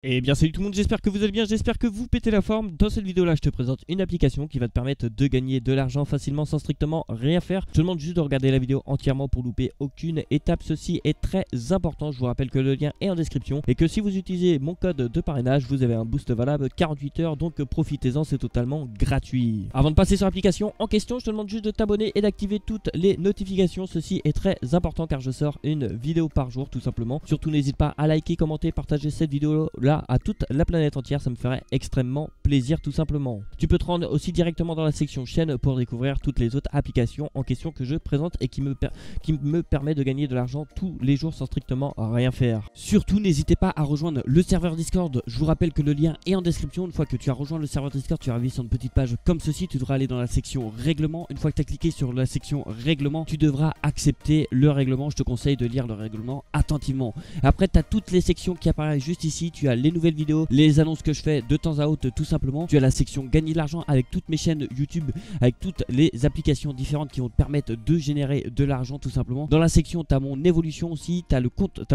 Eh bien salut tout le monde, j'espère que vous allez bien, j'espère que vous pétez la forme. Dans cette vidéo là je te présente une application qui va te permettre de gagner de l'argent facilement sans strictement rien faire. Je te demande juste de regarder la vidéo entièrement pour louper aucune étape. Ceci est très important, je vous rappelle que le lien est en description et que si vous utilisez mon code de parrainage vous avez un boost valable 48 heures, donc profitez-en, c'est totalement gratuit. Avant de passer sur l'application en question, je te demande juste de t'abonner et d'activer toutes les notifications. Ceci est très important car je sors une vidéo par jour tout simplement. Surtout n'hésite pas à liker, commenter, partager cette vidéo là à toute la planète entière, ça me ferait extrêmement plaisir tout simplement. Tu peux te rendre aussi directement dans la section chaîne pour découvrir toutes les autres applications en question que je présente et qui me permet de gagner de l'argent tous les jours sans strictement rien faire. Surtout n'hésitez pas à rejoindre le serveur Discord, je vous rappelle que le lien est en description. Une fois que tu as rejoint le serveur Discord, tu arrives sur une petite page comme ceci, tu devras aller dans la section règlement. Une fois que tu as cliqué sur la section règlement, tu devras accepter le règlement. Je te conseille de lire le règlement attentivement. Après tu as toutes les sections qui apparaissent juste ici, tu as les nouvelles vidéos, les annonces que je fais de temps à autre tout simplement. Tu as la section gagner de l'argent avec toutes mes chaînes YouTube, avec toutes les applications différentes qui vont te permettre de générer de l'argent tout simplement. Dans la section tu as mon évolution aussi, tu as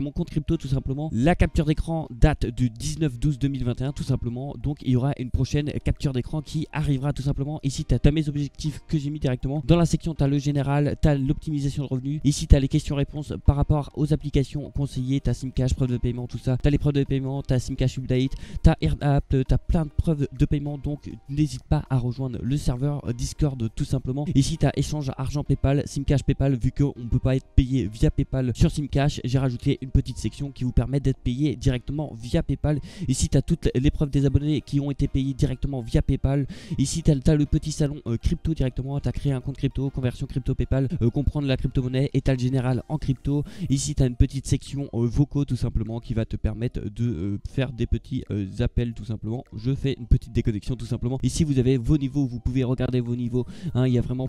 mon compte crypto tout simplement. La capture d'écran date du 19/12/2021 tout simplement, donc il y aura une prochaine capture d'écran qui arrivera tout simplement. Ici tu as mes objectifs que j'ai mis directement. Dans la section tu as le général, tu as l'optimisation de revenus. Ici tu as les questions-réponses par rapport aux applications conseillées, tu as Simcash, preuve de paiement, tout ça. Tu as les preuves de paiement, tu as Simcash Update, tu as AirApp, tu as plein de preuves de paiement, donc n'hésite pas à rejoindre le serveur Discord tout simplement. Ici tu as échange argent PayPal, Simcash PayPal. Vu qu'on ne peut pas être payé via PayPal sur Simcash, j'ai rajouté une petite section qui vous permet d'être payé directement via PayPal. Ici tu as toutes les preuves des abonnés qui ont été payés directement via PayPal. Ici tu as le petit salon crypto directement, tu as créé un compte crypto, conversion crypto PayPal, comprendre la crypto-monnaie, et tu as le général en crypto. Ici tu as une petite section vocaux tout simplement qui va te permettre de faire des petits appels tout simplement. Je fais une petite déconnexion tout simplement. Ici vous avez vos niveaux, vous pouvez regarder vos niveaux, hein, il y a vraiment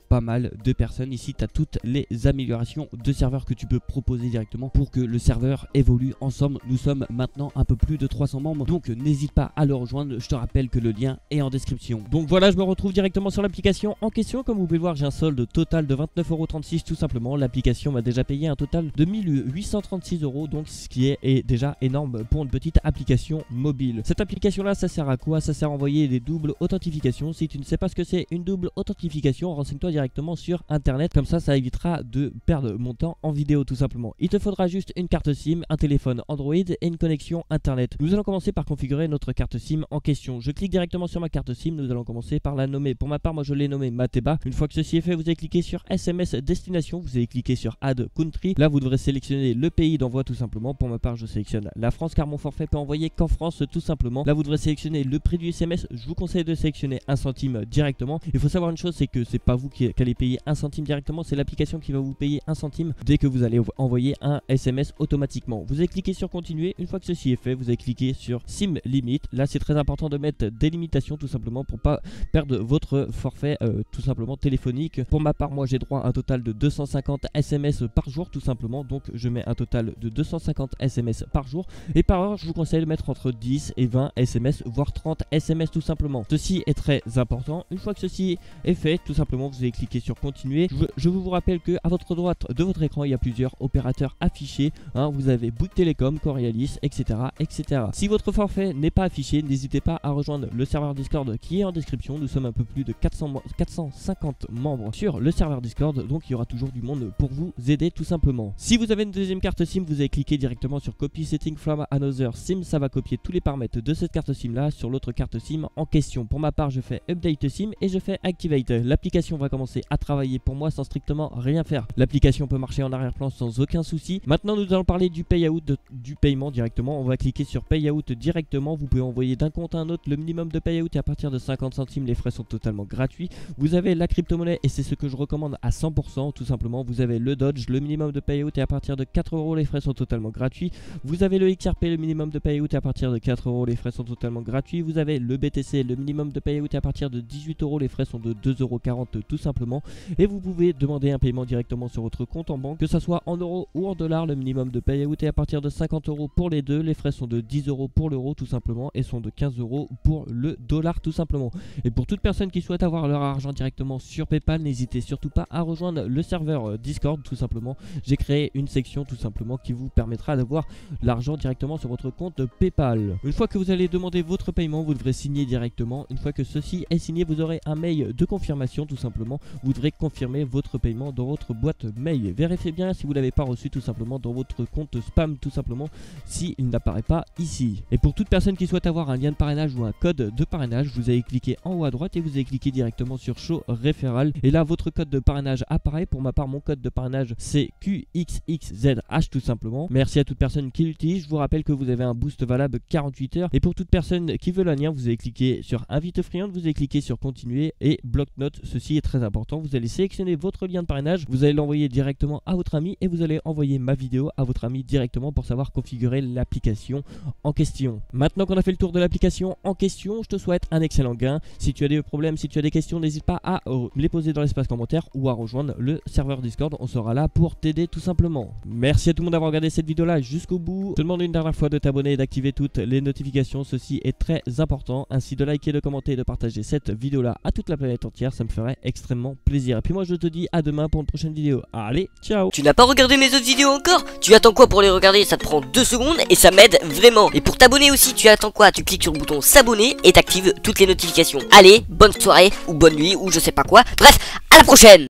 pas mal de personnes. Ici tu as toutes les améliorations de serveur que tu peux proposer directement pour que le serveur évolue ensemble. Nous sommes maintenant un peu plus de 300 membres, donc n'hésite pas à le rejoindre. Je te rappelle que le lien est en description. Donc voilà, je me retrouve directement sur l'application en question. Comme vous pouvez le voir, j'ai un solde total de 29,36 € tout simplement. L'application m'a déjà payé un total de 1836 €, donc ce qui est déjà énorme pour une petite application mobile. Cette application là, ça sert à quoi? Ça sert à envoyer des doubles authentifications. Si tu ne sais pas ce que c'est une double authentification, renseigne-toi directement sur internet, comme ça évitera de perdre mon temps en vidéo tout simplement. Il te faudra juste une carte SIM, un téléphone Android et une connexion internet. Nous allons commencer par configurer notre carte SIM en question. Je clique directement sur ma carte SIM, nous allons commencer par la nommer. Pour ma part, moi je l'ai nommée Mateba. Une fois que ceci est fait, vous allez cliquer sur SMS destination, vous allez cliquer sur Add Country. Là vous devrez sélectionner le pays d'envoi tout simplement. Pour ma part je sélectionne la France car mon forfait peut envoyer qu'en France tout simplement. Là vous devrez sélectionner le prix du SMS. Je vous conseille de sélectionner 1 centime directement. Il faut savoir une chose, c'est que c'est pas vous qui allez payer 1 centime directement, c'est l'application qui va vous payer 1 centime dès que vous allez envoyer un SMS automatiquement. Vous allez cliquer sur continuer. Une fois que ceci est fait, vous allez cliquer sur Sim Limit. Là c'est très important de mettre des limitations tout simplement pour pas perdre votre forfait tout simplement téléphonique. Pour ma part, moi j'ai droit à un total de 250 SMS par jour tout simplement, donc je mets un total de 250 SMS par jour, et par heure je vous conseille de mettre entre 10 et 20 SMS voire 30 SMS tout simplement. Ceci est très important. Une fois que ceci est fait, tout simplement vous allez cliquer sur continuer. Je vous rappelle que à votre droite de votre écran il y a plusieurs opérateurs affichés, hein. Vous avez Bouygues Télécom, Coriolis, etc. Si votre forfait n'est pas affiché, n'hésitez pas à rejoindre le serveur Discord qui est en description. Nous sommes un peu plus de 450 membres sur le serveur Discord, donc il y aura toujours du monde pour vous aider tout simplement. Si vous avez une deuxième carte SIM, vous allez cliquer directement sur Copy Setting from Another SIM. Ça va copier tous les paramètres de cette carte SIM là sur l'autre carte SIM en question. Pour ma part, je fais Update SIM et je fais Activate. L'application va commencer à travailler pour moi sans strictement rien faire. L'application peut marcher en arrière-plan sans aucun souci. Maintenant, nous allons parler du payout, du paiement directement. On va cliquer sur Payout directement. Vous pouvez envoyer d'un compte à un autre. Le minimum de payout est à partir de 50 centimes. Les frais sont totalement gratuits. Vous avez la crypto-monnaie et c'est ce que je recommande à 100% tout simplement. Vous avez le Dodge, le minimum de payout est à partir de 4 €. Les frais sont totalement gratuits. Vous avez le XRP, le minimum de payout est à partir de 4 €. Les frais sont totalement gratuits. Vous avez le BTC, le minimum de payout est à partir de 18 €. Les frais sont de 2,40 € tout simplement. Et vous pouvez demander un paiement directement sur votre compte en banque, que ce soit en euros ou en dollars. Le minimum de payout est à partir de 50 € pour les deux. Les frais sont de 10 € pour l'euro tout simplement et sont de 15 € pour le dollar tout simplement. Et pour toute personne qui souhaite avoir leur argent directement sur PayPal, n'hésitez surtout pas à rejoindre le serveur Discord tout simplement. J'ai créé une section tout simplement qui vous permettra d'avoir l'argent directement sur votre compte PayPal. Une fois que vous allez demander votre paiement, vous devrez signer directement. Une fois que ceci est signé, vous aurez un mail de confirmation tout simplement. Vous devrez confirmer votre paiement dans votre boîte mail. Vérifiez bien si vous ne l'avez pas reçu tout simplement dans votre compte spam tout simplement s'il n'apparaît pas ici. Et pour toute personne qui souhaite avoir un lien de parrainage ou un code de parrainage, vous allez cliquer en haut à droite et vous allez cliquer directement sur Show Referral. Et là votre code de parrainage apparaît. Pour ma part mon code de parrainage c'est QXXZH tout simplement. Merci à toute personne qui l'utilise. Je vous rappelle que vous avez un boost valable 48 heures. Et pour toute personne qui veut le lien, vous allez cliquer sur Invite Friand, vous allez cliquer sur Continuer et Bloc-notes. Ceci est très important. Vous allez sélectionner votre lien de parrainage, vous allez l'envoyer directement à votre ami et vous allez envoyer ma vidéo à votre ami directement pour savoir configurer l'application en question. Maintenant qu'on a fait le tour de l'application en question, je te souhaite un excellent gain. Si tu as des problèmes, si tu as des questions, n'hésite pas à me les poser dans l'espace commentaire ou à rejoindre le serveur Discord. On sera là pour t'aider tout simplement. Merci à tout le monde d'avoir regardé cette vidéo là jusqu'au bout. Je te demande une dernière fois de t'abonner et d'activer toutes les notifications. Ceci est très important. Ainsi de liker, de commenter et de partager cette vidéo là à toute la planète entière. Ça me ferait extrêmement plaisir. Et puis moi je te dis à demain pour une prochaine vidéo. Allez, ciao. Tu n'as pas regardé mes autres vidéos encore? Tu attends quoi pour les regarder? Ça te prend 2 secondes et ça m'aide vraiment. Et pour t'abonner aussi, tu attends quoi? Tu cliques sur le bouton s'abonner et t'actives toutes les notifications. Allez, bonne soirée ou bonne nuit ou je sais pas quoi. Bref, à la prochaine.